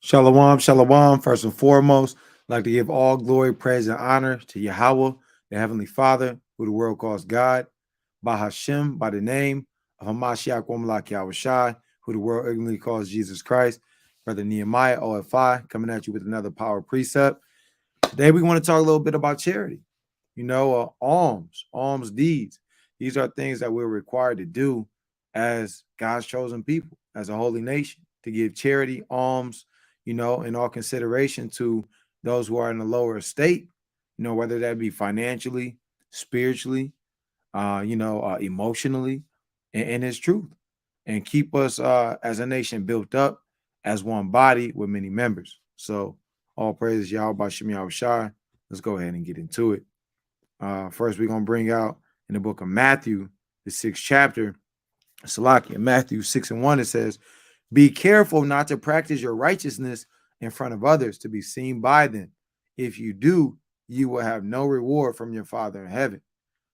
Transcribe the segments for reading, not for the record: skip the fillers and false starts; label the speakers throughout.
Speaker 1: Shalom, shalom. First and foremost, I'd like to give all glory, praise, and honor to Yahweh, the Heavenly Father, who the world calls God, by Hashem, by the name of Hamashiach Wamalak Yahushai, who the world ignorantly calls Jesus Christ. Brother Nehemiah, O.F.I, coming at you with another power precept. Today, we want to talk a little bit about charity. Alms deeds. These are things that we're required to do as God's chosen people, as a holy nation, to give charity, alms, in all consideration to those who are in a lower estate, whether that be financially, spiritually, emotionally, and His truth, and keep us as a nation built up as one body with many members. So, all praises Yahweh Bashem Yahushai. Let's go ahead and get into it. First, we're going to bring out in the book of Matthew, the 6th chapter, Salakia, Matthew 6:1, it says, "Be careful not to practice your righteousness in front of others to be seen by them. If you do, you will have no reward from your Father in heaven.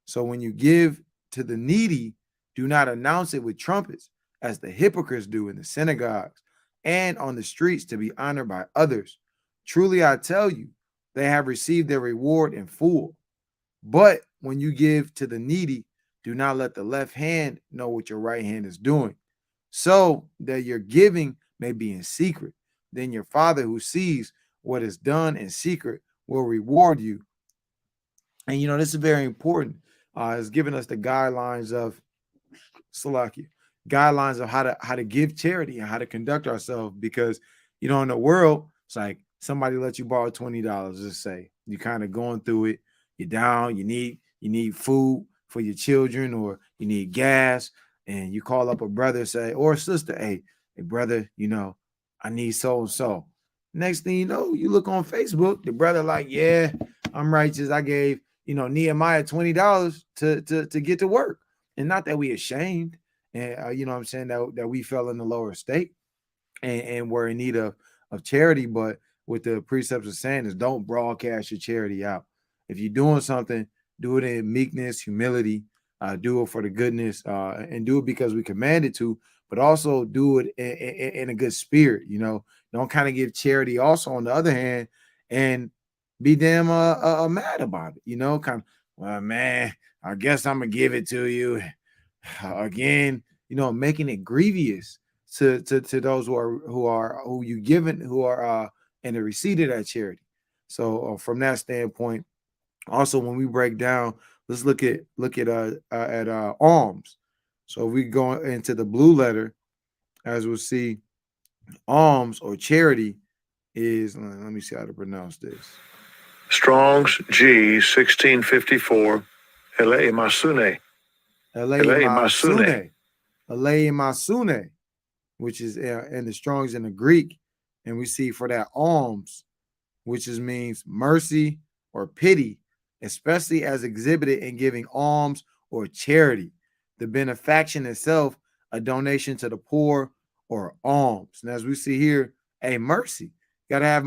Speaker 1: So when you give to the needy, do not announce it with trumpets, as the hypocrites do in the synagogues and on the streets to be honored by others. Truly, I tell you, they have received their reward in full. But when you give to the needy, do not let the left hand know what your right hand is doing, so that your giving may be in secret. Then your Father who sees what is done in secret will reward you." And this is very important. It's giving us the guidelines of Salakia, guidelines of how to give charity and how to conduct ourselves. Because in the world, it's like somebody lets you borrow $20. Let's say you're kind of going through it, you're down, you need food for your children, or you need gas, and you call up a brother, say, or a sister, hey brother, I need so and so. Next thing you know, you look on Facebook, the brother like, yeah, I'm righteous. I gave Nehemiah $20 to get to work. And not that we ashamed, and what I'm saying, that we fell in the lower state and were in need of charity. But what the precepts are saying is, don't broadcast your charity out. If you're doing something, do it in meekness, humility, do it for the goodness, and do it because we commanded to, but also do it in a good spirit. Don't kind of give charity also on the other hand and be damn mad about it. Kind of, well, man, I guess I'm gonna give it to you again. Making it grievous to those who you given, who are in the receipt of that charity. So from that standpoint, also when we break down, let's look at alms. So if we go into the blue letter, as we'll see, alms or charity is, let me see how to pronounce this.
Speaker 2: Strong's G 1654, Elei Masune.
Speaker 1: Elei Masune, which is in the Strong's in the Greek. And we see for that alms, which means mercy or pity, especially as exhibited in giving alms or charity. The benefaction itself, a donation to the poor or alms. And as we see here, a mercy. Got to have,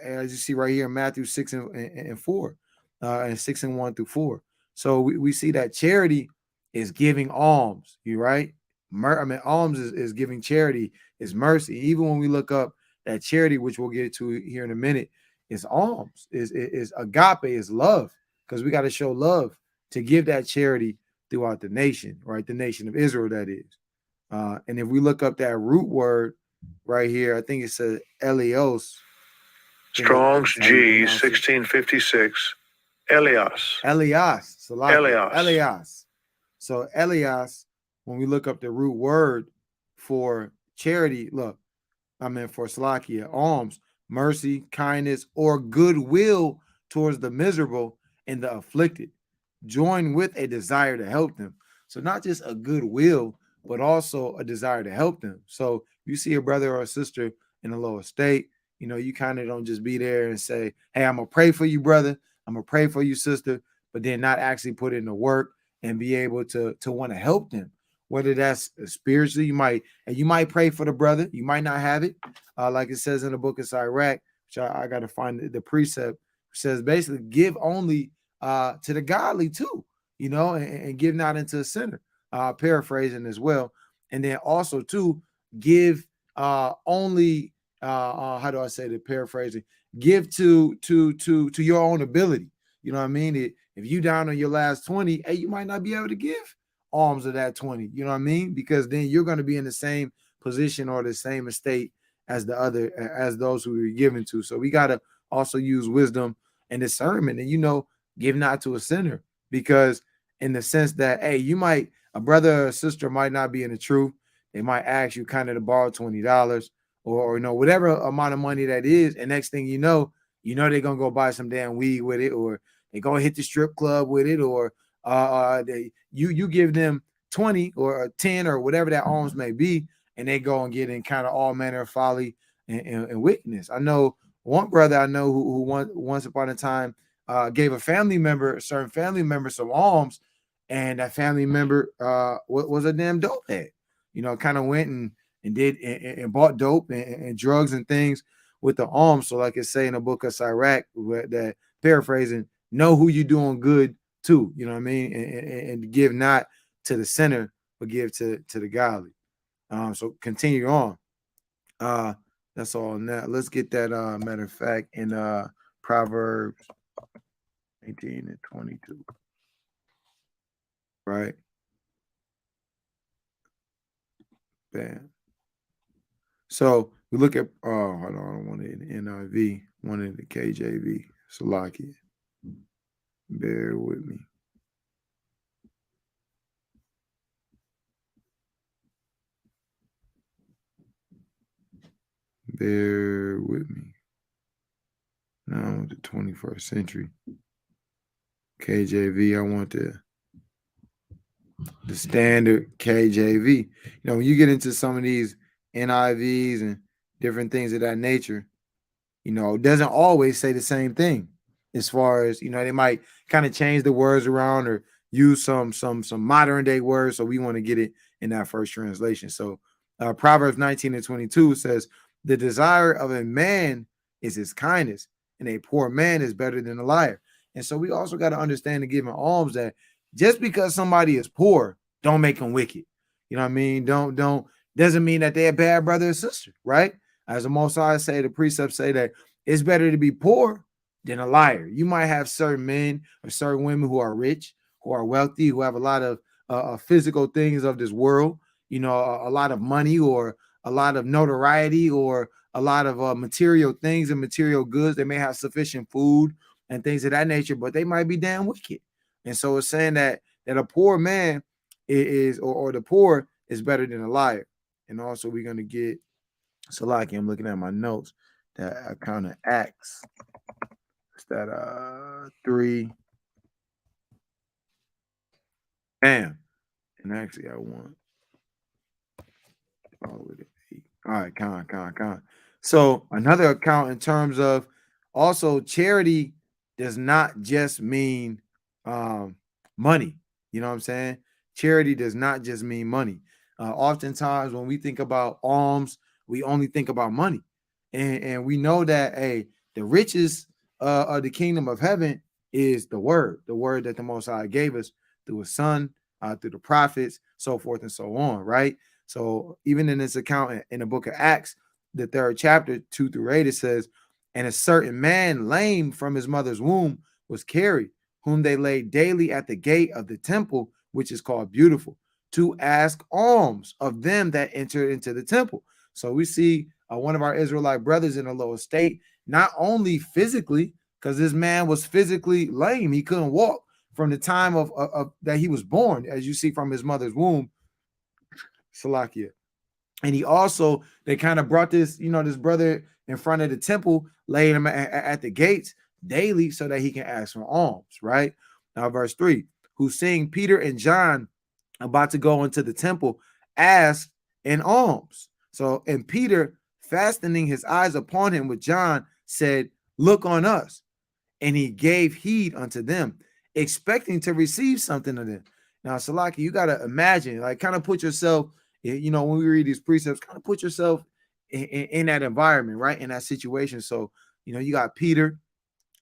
Speaker 1: as you see right here in Matthew 6 and 4, and 6 and 1 through 4. So we see that charity is giving alms. You right? Alms is giving charity, is mercy. Even when we look up that charity, which we'll get to here in a minute, is alms, is agape, is love, because we got to show love to give that charity throughout the nation, right? The nation of Israel, that is. And if we look up that root word right here, I think it says Elios.
Speaker 2: Strong's G 1656, Elias.
Speaker 1: Elias. So Elias, when we look up the root word for charity, for Salakia, alms, mercy, kindness, or goodwill towards the miserable and the afflicted, join with a desire to help them. So not just a goodwill, but also a desire to help them. So you see a brother or a sister in a lower state, you kind of don't just be there and say, hey, I'm going to pray for you, brother. I'm going to pray for you, sister, but then not actually put in the work and be able to want to help them. Whether that's spiritually, you might pray for the brother. You might not have it. Like it says in the book of Sirach, which I got to find the precept, says basically give only to the godly too, and give not into a sinner. Paraphrasing as well. And then also too, give only how do I say the paraphrasing? Give to your own ability. You know what I mean? If you down on your last 20, hey, you might not be able to give alms of that 20. You know what I mean? Because then you're going to be in the same position or the same estate as as those who you're giving to. So we got to also use wisdom and discernment, and give not to a sinner, because in the sense that, hey, a brother or sister might not be in the truth. They might ask you kind of to borrow $20 or whatever amount of money that is, and next thing they're gonna go buy some damn weed with it, or they go hit the strip club with it, or you give them 20 or 10 or whatever that alms may be, and they go and get in kind of all manner of folly and wickedness. I know one brother who once upon a time gave a certain family member some alms, and that family member was a damn dope head. Kind of went and did and bought dope and drugs and things with the alms. So like it say in the book of Sirach, that paraphrasing, know who you doing good to, you know what I mean? And give not to the sinner, but give to the godly. So continue on. That's all now. Let's get that matter of fact in Proverbs 18 and 22. Right? Bam. So we look at hold on, I wanted the NIV, wanted the KJV. Salakia. Bear with me. Bear with me. Now I want the 21st century. KJV, I want the standard KJV. When you get into some of these NIVs and different things of that nature, it doesn't always say the same thing. As far as, they might kind of change the words around or use some modern day words. So we want to get it in that first translation. So Proverbs 19 and 22 says, the desire of a man is his kindness, and a poor man is better than a liar. And so we also got to understand in giving alms that just because somebody is poor, don't make them wicked. You know what I mean? Doesn't mean that they're a bad brother or sister, right? As the Most High say, the precepts say that it's better to be poor than a liar. You might have certain men or certain women who are rich, who are wealthy, who have a lot of physical things of this world, a lot of money or a lot of notoriety or a lot of material things and material goods. They may have sufficient food and things of that nature, but they might be damn wicked. And so it's saying that a poor man or the poor is better than a liar. And also we're going to get Salaki. I'm looking at my notes that account of Acts. It's that 3. Bam. And actually I want all with it. All right, con. So another account in terms of also charity does not just mean money. You know what I'm saying? Charity does not just mean money. Oftentimes when we think about alms, we only think about money. And we know that the riches of the kingdom of heaven is the word that the Most High gave us through his son, through the prophets, so forth and so on, right? So even in this account in the book of Acts, the 3rd chapter, 2 through 8, it says, and a certain man lame from his mother's womb was carried, whom they laid daily at the gate of the temple, which is called Beautiful, to ask alms of them that entered into the temple. So we see one of our Israelite brothers in a low estate, not only physically, because this man was physically lame. He couldn't walk from the time of that he was born, as you see from his mother's womb. Salakia. And he also, they kind of brought this, this brother in front of the temple, laying him at the gates daily so that he can ask for alms, right? Now, verse 3, who seeing Peter and John about to go into the temple, asked an alms. So, and Peter, fastening his eyes upon him with John, said, look on us. And he gave heed unto them, expecting to receive something of them. Now, Salaki, you got to imagine, like, kind of put yourself, when we read these precepts, kind of put yourself in that environment, right? In that situation. So, you got Peter,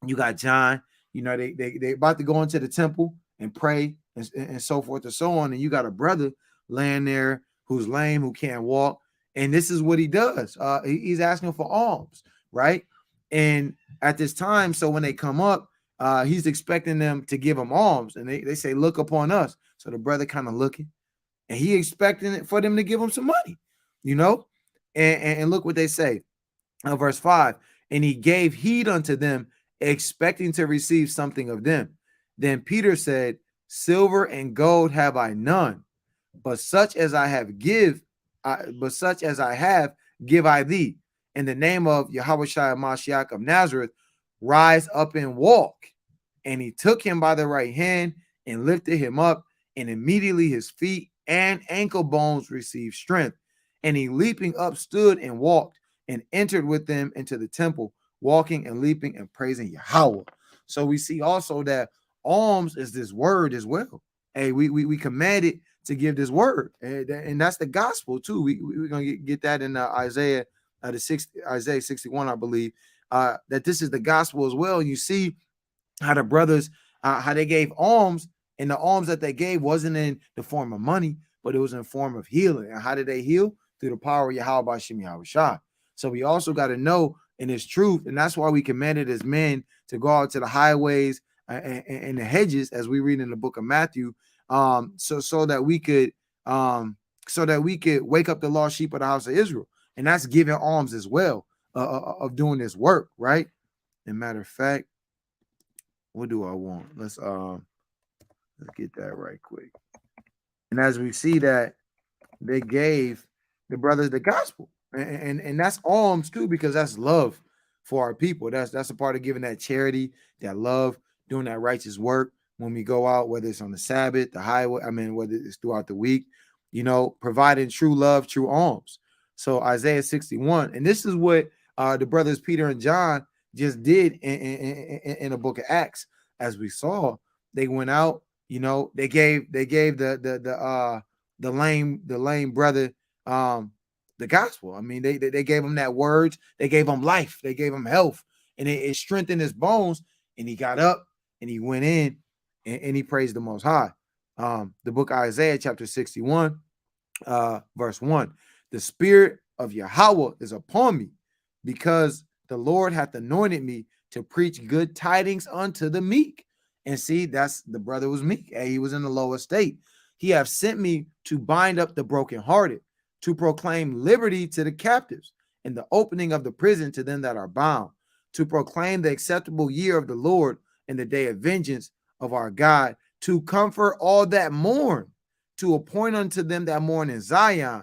Speaker 1: you got John, they about to go into the temple and pray and so forth and so on. And you got a brother laying there who's lame, who can't walk. And this is what he does. He's asking for alms, right? And at this time, so when they come up, he's expecting them to give him alms. And they say, look upon us. So the brother kind of looking, and he expecting it for them to give him some money, you know? And look what they say. Verse 5, and he gave heed unto them, expecting to receive something of them. Then Peter said, silver and gold have I none, but such as I have give I thee. In the name of Yahushua Mashiach of Nazareth, rise up and walk. And he took him by the right hand and lifted him up, and immediately his feet and ankle bones received strength. And he leaping up stood and walked, and entered with them into the temple, walking and leaping and praising Yahweh. So we see also that alms is this word as well. Hey, we commanded to give this word, and that's the gospel too. We're gonna get that in Isaiah 61, I believe, that this is the gospel as well. You see how the brothers, how they gave alms, and the alms that they gave wasn't in the form of money, but it was in form of healing. And how did they heal? Through the power of Yahweh Bashim Yahushua. So we also got to know in His truth, and that's why we commanded as men to go out to the highways and the hedges, as we read in the book of Matthew, so that we could wake up the lost sheep of the house of Israel, and that's giving alms as well, of doing this work, right? And matter of fact, what do I want? Let's get that right quick. And as we see that they gave the brothers the gospel, and that's alms too, because that's love for our people. That's a part of giving that charity, that love, doing that righteous work when we go out, whether it's on the Sabbath, the highway, whether it's throughout the week, providing true love, true alms. So Isaiah 61, and this is what the brothers Peter and John just did in the book of Acts. As we saw, they went out, they gave the lame brother the gospel. They gave him that words, they gave him life, they gave him health, and it strengthened his bones. And he got up and he went in and he praised the Most High. The book of Isaiah, chapter 61, verse 1. The Spirit of Yahweh is upon me, because the Lord hath anointed me to preach good tidings unto the meek. And see, that's the brother was meek. He was in the lower state. He hath sent me to bind up the brokenhearted, to proclaim liberty to the captives, and the opening of the prison to them that are bound, to proclaim the acceptable year of the Lord and the day of vengeance of our God, to comfort all that mourn, to appoint unto them that mourn in Zion,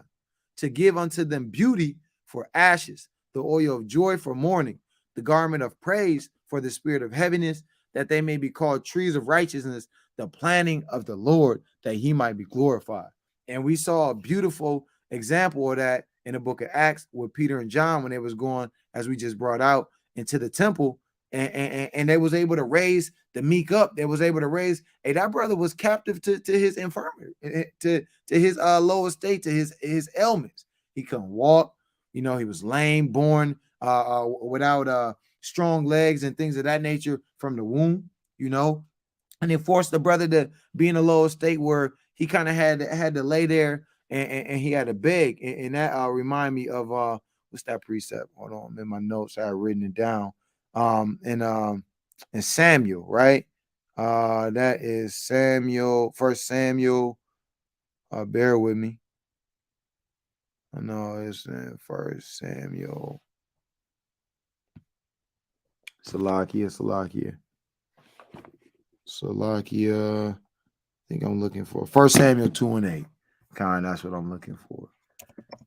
Speaker 1: to give unto them beauty for ashes, the oil of joy for mourning, the garment of praise for the spirit of heaviness, that they may be called trees of righteousness, the planting of the Lord, that he might be glorified. And we saw a beautiful example of that in the book of Acts with Peter and John when they was going, as we just brought out, into the temple, and they was able to raise the meek up. They was able to raise, that brother was captive to his infirmity, to his lower state, to his ailments. He couldn't walk, he was lame, born without strong legs and things of that nature from the womb, and it forced the brother to be in a lower state where he kind of had to lay there and he had to beg. And that remind me of what's that precept? Hold on, I'm in my notes. I had written it down. In Samuel, right? That is Samuel, 1 Samuel. Bear with me. I know it's in 1 Samuel. Salakia. I think I'm looking for 1 Samuel 2:8. That's what I'm looking for.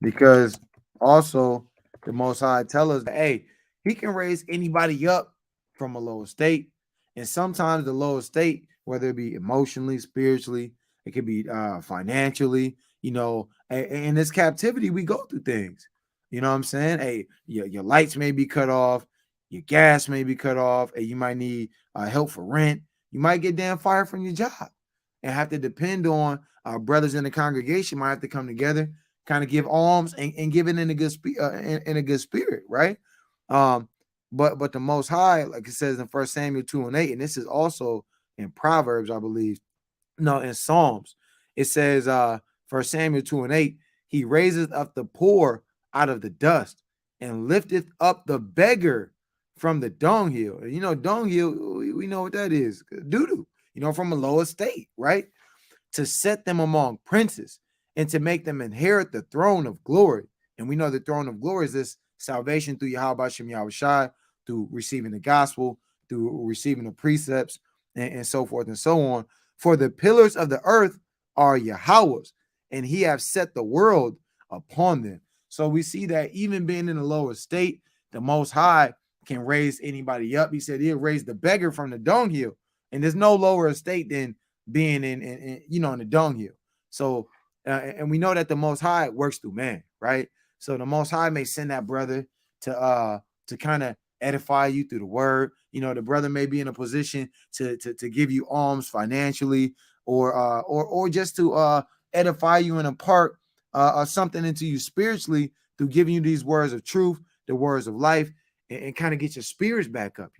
Speaker 1: Because also the Most High tell us that, hey, he can raise anybody up from a lower state. And sometimes the lower state, whether it be emotionally, spiritually, it could be financially, in this captivity, we go through things. You know what I'm saying? Hey, your lights may be cut off, your gas may be cut off, and you might need help for rent. You might get damn fired from your job and have to depend on our brothers in the congregation. Might have to come together, kind of give alms and give it in a good in a good spirit, right? But the Most High, like it says in 1 Samuel 2:8, and this is also in Proverbs, I believe. No, in Psalms, it says 1 Samuel 2:8, he raises up the poor out of the dust, and lifteth up the beggar from the dunghill. And dunghill, we know what that is. Doo-doo, from a low estate, right? To set them among princes and to make them inherit the throne of glory. And we know the throne of glory is this salvation through Yahweh Shem Yahushai, through receiving the gospel, through receiving the precepts, and so forth and so on. For the pillars of the earth are Yahweh's, and he have set the world upon them. So we see that even being in a lower state, the Most High can raise anybody up. He said he'll raise the beggar from the dunghill, and there's no lower estate than being in the dunghill. So and we know that the Most High works through man, right? So the Most High may send that brother to kind of edify you through the word. The brother may be in a position to give you alms financially, or just to edify you and impart something into you spiritually through giving you these words of truth, the words of life, and kind of get your spirits back up,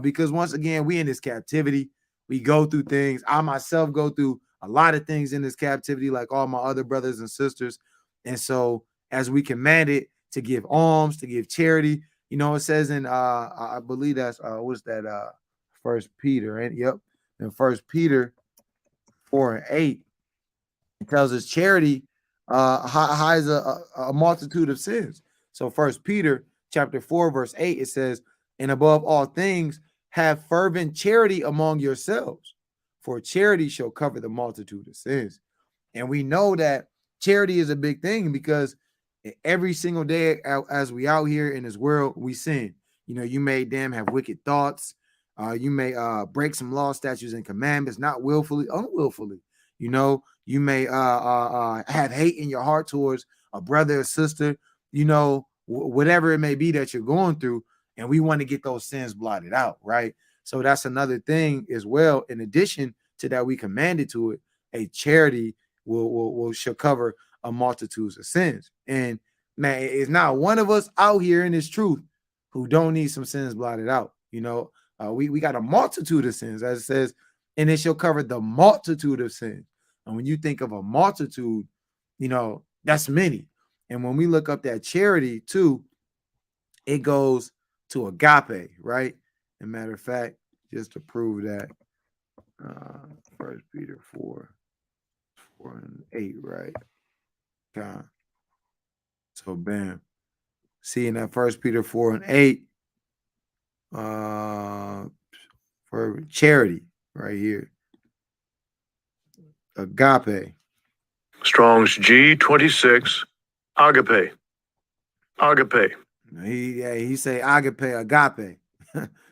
Speaker 1: because once again, we in this captivity. We go through things. I myself go through a lot of things in this captivity, like all my other brothers and sisters. And so as we commanded to give alms, to give charity, it says in I believe that's what's that First Peter, right? Yep. In First Peter 4:8, it tells us charity hides a multitude of sins. So First Peter chapter 4, verse 8, it says, and above all things, have fervent charity among yourselves, for charity shall cover the multitude of sins. And we know that charity is a big thing because every single day as we out here in this world, we sin. You may have wicked thoughts. You may break some law, statutes, and commandments, not willfully, unwillfully. You may have hate in your heart towards a brother or sister, whatever it may be that you're going through. And we want to get those sins blotted out, right? So that's another thing as well. In addition to that, we commanded to it, a charity shall cover a multitude of sins. And man, it's not one of us out here in this truth who don't need some sins blotted out. We got a multitude of sins, as it says, and it shall cover the multitude of sins. And when you think of a multitude, that's many. And when we look up that charity too, it goes to agape, right? As a matter of fact, just to prove that, First Peter 4:8, right? Okay. So bam. Seeing that First Peter 4:8, for charity right here. Agape.
Speaker 2: Strong's G26, agape. Agape.
Speaker 1: He say agape.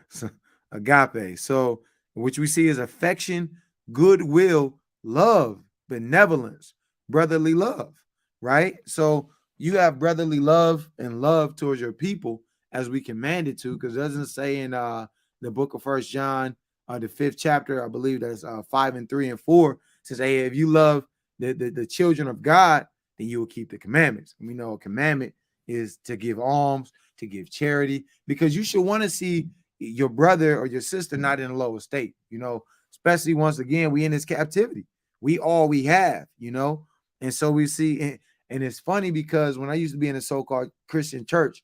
Speaker 1: So, agape. So which we see is affection, goodwill, love, benevolence, brotherly love, right? So you have brotherly love and love towards your people as we commanded to, because it doesn't say in the book of First John, the 5th chapter, I believe that's 5 and 3 and 4, says, hey, if you love the children of God, then you will keep the commandments. And we know a commandment is to give alms, to give charity, because you should want to see your brother or your sister not in a lower state, especially once again, we in this captivity. We all we have, and so we see, and it's funny because when I used to be in a so-called Christian church,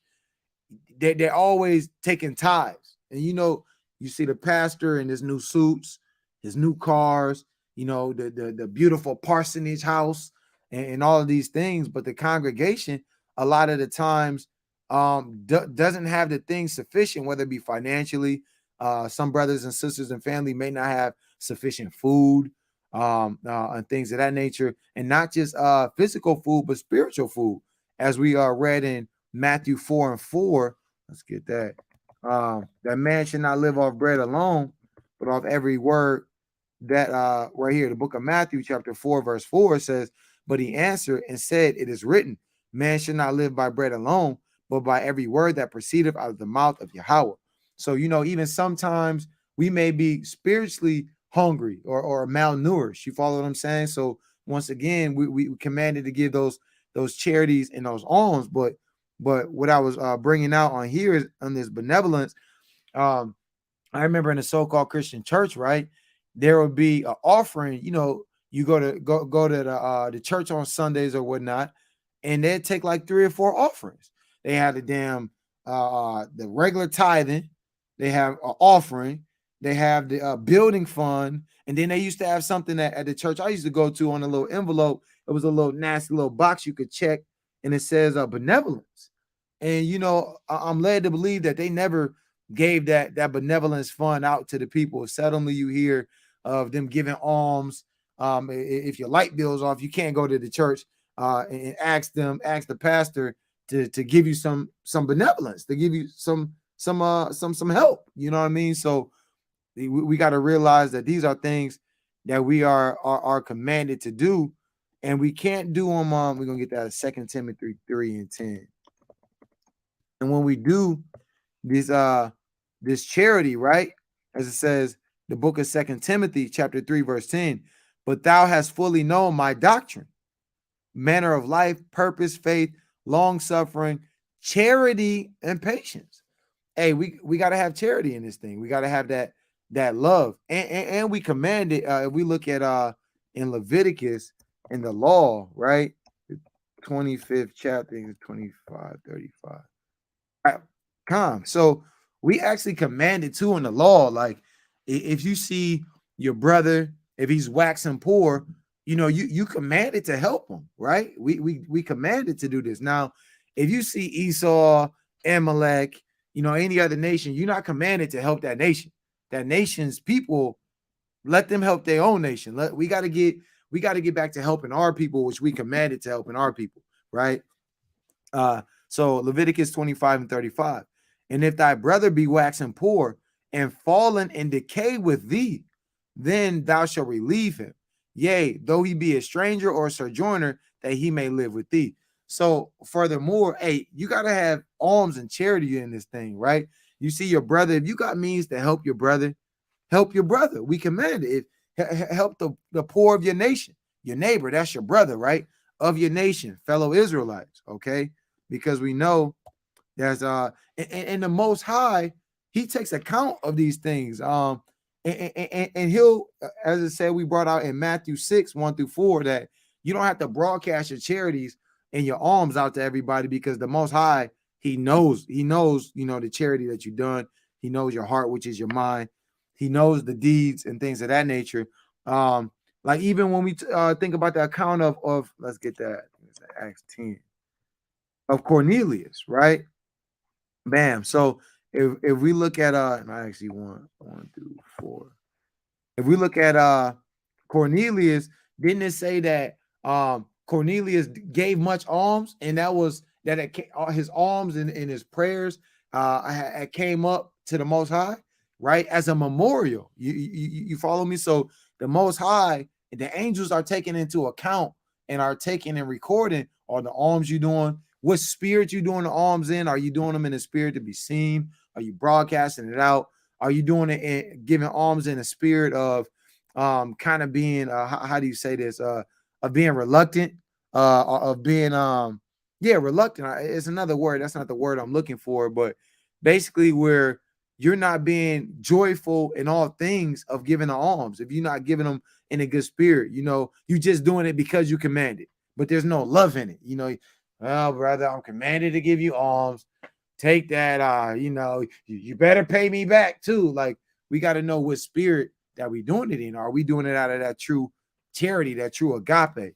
Speaker 1: they're always taking tithes. And you see the pastor in his new suits, his new cars, the beautiful parsonage house and all of these things. But the congregation, a lot of the times, doesn't have the things sufficient, whether it be financially. Some brothers and sisters and family may not have sufficient food, and things of that nature, and not just physical food, but spiritual food, as we read in Matthew 4:4. Let's get that. That man should not live off bread alone, but off every word that right here, the book of Matthew, chapter 4, verse 4 says, but he answered and said, it is written, man should not live by bread alone, but by every word that proceedeth out of the mouth of Yahweh. So, even sometimes we may be spiritually hungry or malnourished. You follow what I'm saying? So once again, we commanded to give those charities and those alms, but what I was bringing out on here is on this benevolence. I remember in a so-called Christian church, right, there would be an offering. You go to the church on Sundays or whatnot, and they'd take like 3 or 4 offerings. They had the damn the regular tithing, they have an offering, they have the building fund, and then they used to have something that at the church I used to go to on a little envelope. It was a little nasty little box you could check, and it says benevolence. And I'm led to believe that they never gave that benevolence fund out to the people. Suddenly you hear of them giving alms. If your light bill's off, you can't go to the church and ask the pastor to give you some benevolence, to give you some help. You know what I mean? So we got to realize that these are things that we are commanded to do, and we can't do them. We're gonna get that 2 Timothy 3:10. And when we do this charity, right, as it says, the book of 2 Timothy chapter 3 verse 10, but thou hast fully known my doctrine, manner of life, purpose, faith, long suffering, charity, and patience. Hey, we got to have charity in this thing. We got to have that love, and we command it. If we look at in Leviticus in the law, right, the 25th chapter, 25:35. So we actually commanded too in the law. Like if you see your brother, if he's waxing poor, you commanded to help him, right? We commanded to do this. Now, if you see Esau, Amalek, any other nation, you're not commanded to help that nation. That nation's people, let them help their own nation. We got to get back to helping our people, which we commanded to helping our people, right? So Leviticus 25:35. And if thy brother be waxing poor and fallen in decay with thee, then thou shalt relieve him. Yea, though he be a stranger or a sojourner, that he may live with thee. So furthermore, hey, you got to have alms and charity in this thing, right? You see your brother, if you got means to help your brother, help your brother. We command it. Help the poor of your nation, your neighbor, that's your brother, right? Of your nation, fellow Israelites, okay? Because we know there's and the Most High, he takes account of these things. And he'll, as I said, we brought out in Matthew 6:1-4, that you don't have to broadcast your charities and your alms out to everybody, because the Most High, he knows, the charity that you've done. He knows your heart, which is your mind. He knows the deeds and things of that nature. Like even when we think about the account of let's get that, Acts 10, of Cornelius, right? Bam. So if we look at I actually want 1-4. If we look at Cornelius, didn't it say that Cornelius gave much alms, and that was that his alms and his prayers came up to the Most High, right, as a memorial. You follow me? So the Most High, the angels are taking into account and are taking and recording all the alms you're doing. What spirit you doing the alms in? Are you doing them in the spirit to be seen? Are you broadcasting it out? Are you doing it in giving alms in a spirit of kind of being how do you say this? Of being reluctant, of being reluctant. It's another word. That's not the word I'm looking for, but basically where you're not being joyful in all things of giving the alms. If you're not giving them in a good spirit, you just doing it because you commanded, but there's no love in it. Well, brother, I'm commanded to give you alms. Take that, you better pay me back too. Like, we got to know what spirit that we doing it in. Are we doing it out of that true charity, that true agape?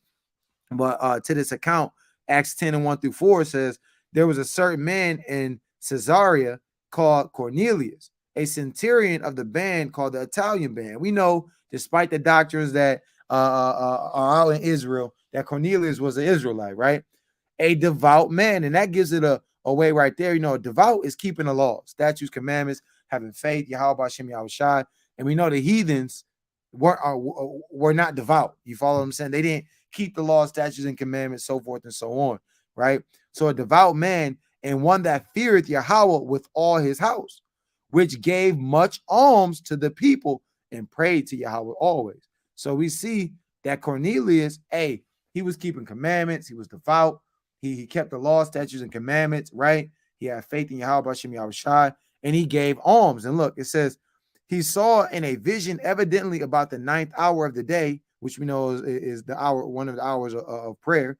Speaker 1: But to this account, Acts 10:1-4 says, there was a certain man in Caesarea called Cornelius, a centurion of the band called the Italian band. We know, despite the doctrines that are out in Israel, that Cornelius was an Israelite, right? A devout man. And that gives it a way right there. Devout is keeping the law, statutes, commandments, having faith, Yahweh Hashem Yahushai. And we know the heathens were not devout. You follow what I'm saying? They didn't keep the law, statutes, and commandments, so forth and so on, right? So a devout man, and one that feareth Yahweh with all his house, which gave much alms to the people and prayed to Yahweh always. So we see that Cornelius, he was keeping commandments. He was devout. He kept the law, statutes, and commandments, right? He had faith in Yahweh Hashem Yahushai, and he gave alms. And look, it says, he saw in a vision, evidently about the 9th hour of the day, which we know is the hour, one of the hours of prayer.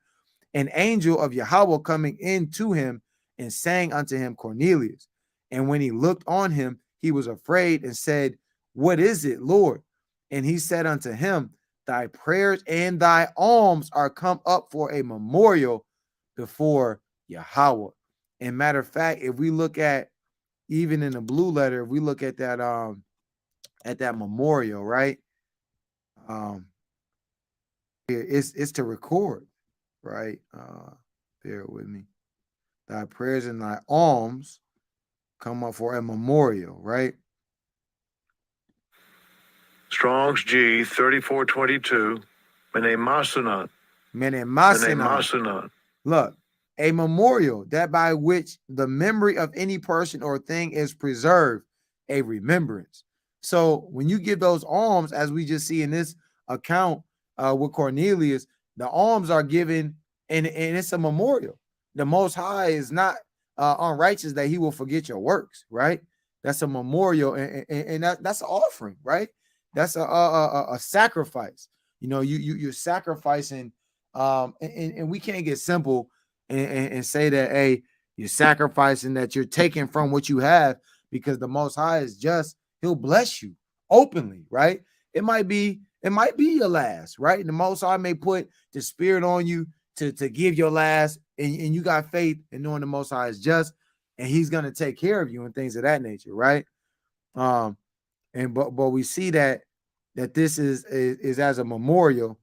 Speaker 1: an angel of Yahweh coming in to him and saying unto him, Cornelius. And when he looked on him, he was afraid and said, What is it, Lord? And he said unto him, Thy prayers and thy alms are come up for a memorial before Yahweh. And matter of fact, if we look at even in the blue letter, if we look at that memorial, right? It's to record, right? Bear with me. Thy prayers and thy alms come up for a memorial, right?
Speaker 2: Strong's G 3422. Mene Masanat.
Speaker 1: Look, a memorial, that by which the memory of any person or thing is preserved, a remembrance. So when you give those alms, as we just see in this account with Cornelius, the alms are given, and it's a memorial. The Most High is not unrighteous that he will forget your works, right? That's a memorial, and that's an offering, right? That's a sacrifice. You know, you're sacrificing, and we can't get simple and say that, hey, you're sacrificing, that you're taking from what you have, because the Most High is just, he'll bless you openly, right? It might be your last, right? The Most High may put the spirit on you to give your last, and you got faith in knowing the Most High is just, and he's going to take care of you and things of that nature, right? But we see that this is as a memorial.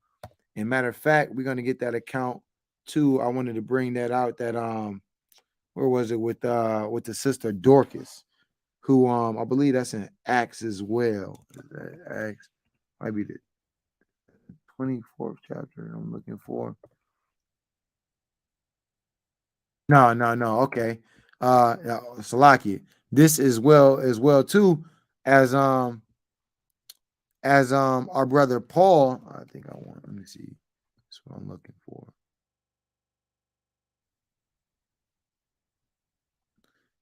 Speaker 1: And matter of fact, we're going to get that account too. I wanted to bring that out, that where was it, with the sister Dorcas, who I believe that's in Acts as well. Acts might be the 24th chapter I'm looking for. No. Okay. Salakia. This as well too, as our brother Paul. I think let me see. That's what I'm looking for.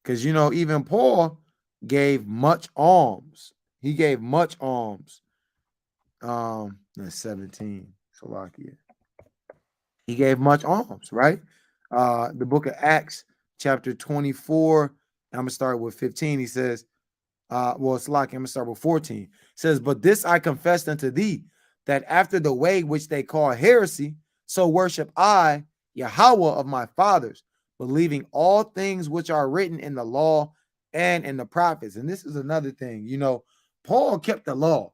Speaker 1: Because even Paul gave much alms. He gave much alms. That's 17. Salakia. He gave much alms, right? The book of Acts, chapter 24. I'm gonna start with 15. He says, it's like, I'm gonna start with 14. It says, But this I confessed unto thee, that after the way which they call heresy, so worship I Yahweh of my fathers, believing all things which are written in the law and in the prophets. And this is another thing, Paul kept the law.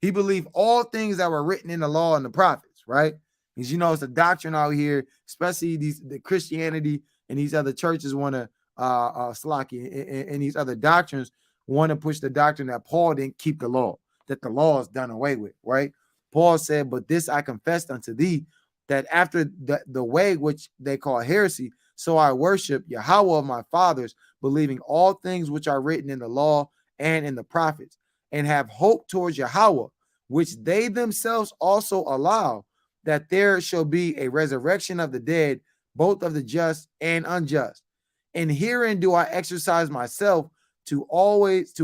Speaker 1: He believed all things that were written in the law and the prophets, right? Because it's a doctrine out here, especially the Christianity and these other churches want to Slaki and these other doctrines want to push the doctrine that Paul didn't keep the law, that the law is done away with, right? Paul said, But this I confessed unto thee, that after the way which they call heresy, so I worship Yahweh of my fathers, believing all things which are written in the law and in the prophets, and have hope towards Yahweh, which they themselves also allow, that there shall be a resurrection of the dead, both of the just and unjust. And herein do I exercise myself to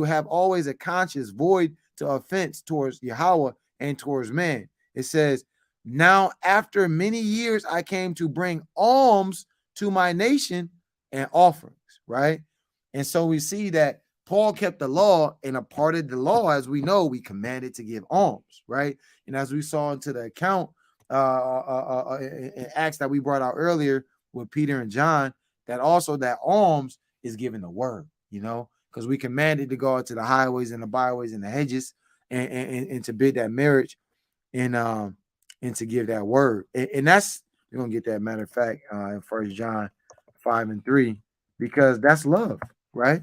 Speaker 1: have always a conscience void to offense towards Yahweh and towards man. It says, Now after many years I came to bring alms to my nation and offerings, right? And so we see that Paul kept the law, and a part of the law, as we know, we commanded to give alms, right? And as we saw into the account in Acts that we brought out earlier with Peter and John, that also that alms is given the word, because we commanded to go out to the highways and the byways and the hedges and to bid that marriage and to give that word. And that's, we're gonna get that, matter of fact, in 1 John 5:3, because that's love, right?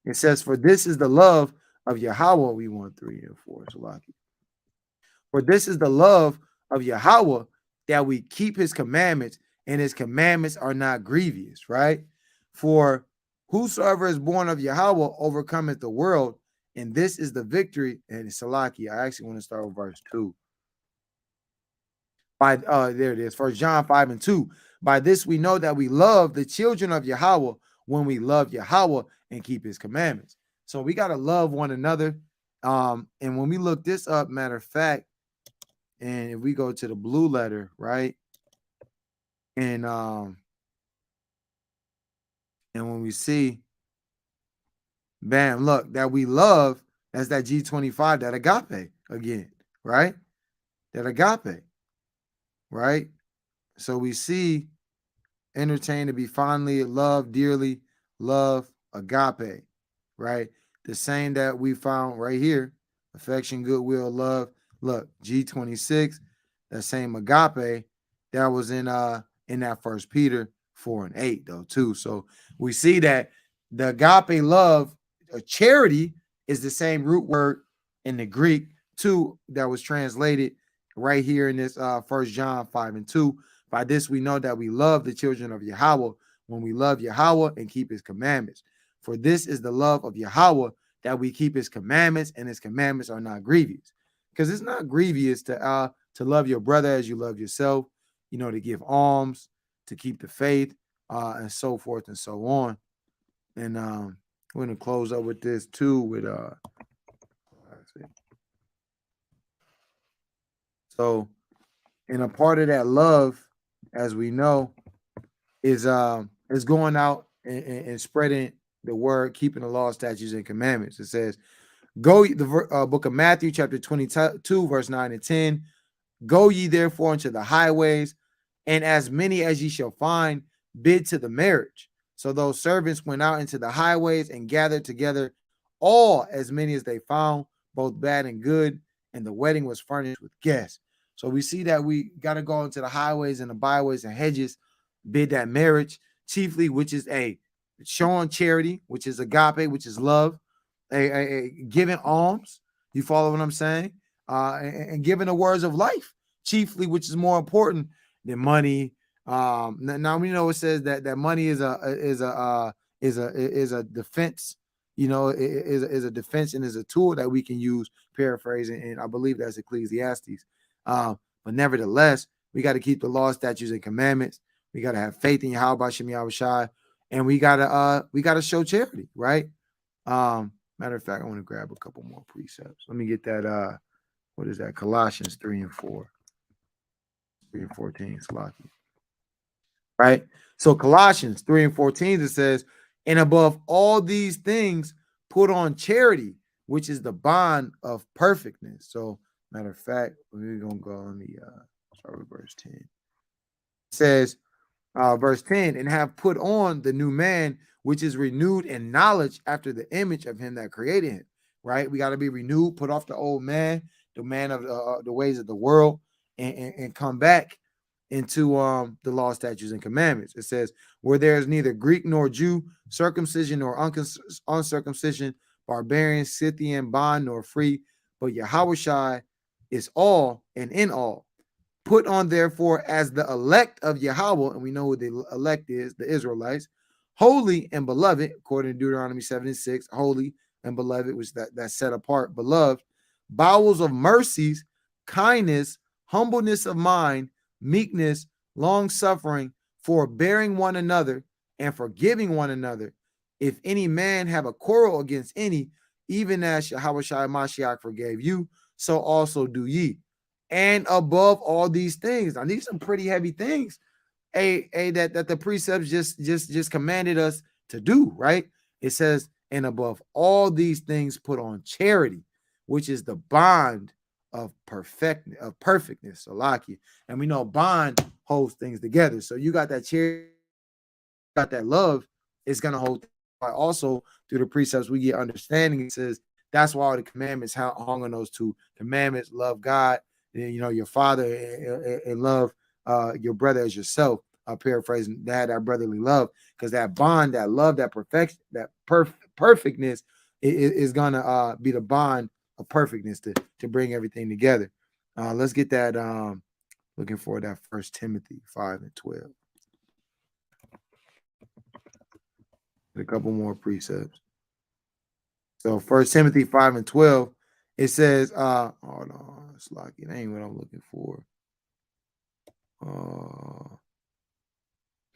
Speaker 1: It says, For this is the love of Yahweh. We want 3 and 4. So lucky. For this is the love of Yahweh, that we keep his commandments, and his commandments are not grievous, right? For whosoever is born of Yahweh overcometh the world, and this is the victory. And Salaki, I actually want to start with verse 2. There it is, 1 John 5:2. By this we know that we love the children of Yahweh, when we love Yahweh and keep his commandments. So we got to love one another. And when we look this up, matter of fact, and if we go to the blue letter, right? And when we see, bam, look, that we love, that's that G25, that agape again, right? That agape, right? So we see entertain, to be fondly, love, dearly, love, agape, right? The same that we found right here, affection, goodwill, love. Look, G26, that same agape that was in that First Peter 4 and 8 though too. So we see that the agape love, charity, is the same root word in the Greek too that was translated right here in this First John 5 and 2. By this we know that we love the children of Yahweh when we love Yahweh and keep his commandments. For this is the love of Yahweh, that we keep his commandments, and his commandments are not grievous. Because it's not grievous to love your brother as you love yourself, to give alms, to keep the faith, and so forth and so on. And we're gonna close up with this too with so, and a part of that love, as we know, is going out and spreading the word, keeping the law, statutes, and commandments. It says, go, the book of Matthew, chapter 22, verse 9 and 10. Go ye therefore into the highways, and as many as ye shall find, bid to the marriage. So those servants went out into the highways and gathered together all as many as they found, both bad and good, and the wedding was furnished with guests. So we see that we got to go into the highways and the byways and hedges, bid that marriage, chiefly, which is showing charity, which is agape, which is love, a giving alms. You follow what I'm saying? And giving the words of life, chiefly, which is more important than money. Now we know it says that money is a defense. Is a defense and is a tool that we can use. Paraphrasing, and I believe that's Ecclesiastes. But nevertheless, we got to keep the law, statutes, and commandments. We got to have faith in Yahweh Shem Yahushai, and we gotta show charity, right? Matter of fact, I want to grab a couple more precepts. Let me get that. What is that? Colossians 3 and 4, 3 and 14. Slocky. Right. So Colossians 3 and 14, it says, and above all these things, put on charity, which is the bond of perfectness. So, matter of fact, we're gonna go. Let me start with verse 10. It says, verse 10, and have put on the new man, which is renewed in knowledge after the image of him that created him. Right? We got to be renewed, put off the old man, the man of the ways of the world, and come back into the law, statutes, and commandments. It says, where there is neither Greek nor Jew, circumcision nor uncircumcision, barbarian, Scythian, bond nor free, but Yahushai is all and in all. Put on, therefore, as the elect of Yahweh, and we know who the elect is, the Israelites, holy and beloved, according to Deuteronomy 7 and 6, holy and beloved, which that set apart, beloved, bowels of mercies, kindness, humbleness of mind, meekness, long suffering, forbearing one another, and forgiving one another. If any man have a quarrel against any, even as Yahushua Mashiach forgave you, so also do ye. And above all these things, now these are some pretty heavy things, that the precepts just commanded us to do, right? It says, and above all these things, put on charity, which is the bond of perfectness, Salaki. And we know bond holds things together. So you got that charity, got that love, it's gonna hold. Also, through the precepts, we get understanding. It says that's why all the commandments hung on those two commandments: love God, your father, and love your brother as yourself. Paraphrasing, that brotherly love, because that bond, that love, that perfection, that perfectness is gonna be the bond of perfectness to bring everything together. Let's get that. Looking for that 1 Timothy 5 and 12. A couple more precepts. So 1 Timothy 5 and 12, it says, hold on, it's like it ain't what I'm looking for.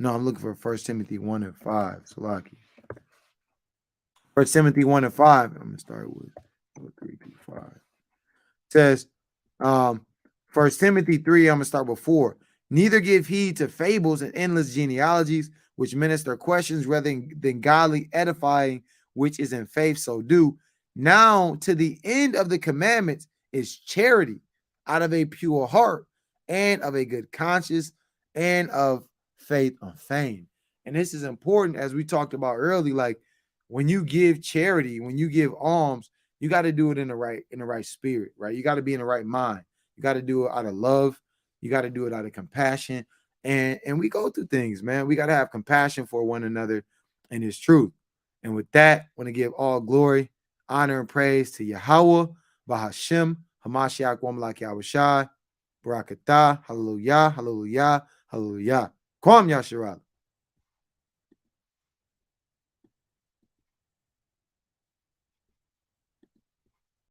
Speaker 1: No, I'm looking for 1 Timothy 1 and 5. It's lucky. 1 Timothy 1 and 5. I'm gonna start with 3 through 5. It says, 1 Timothy 3, I'm gonna start with 4. Neither give heed to fables and endless genealogies, which minister questions rather than godly edifying, which is in faith, so do. Now, to the end of the commandments is charity out of a pure heart and of a good conscience and of faith unfeigned. And this is important, as we talked about early. Like when you give charity, when you give alms, you got to do it in the right spirit, right? You got to be in the right mind. You got to do it out of love. You got to do it out of compassion. And we go through things, man. We got to have compassion for one another and His truth. And with that, I want to give all glory, honor, and praise to Yahweh, Bahashem, Hamashiach, Wamalak Yahushai, Barakatah, hallelujah, hallelujah, hallelujah. Kwam Yasharal.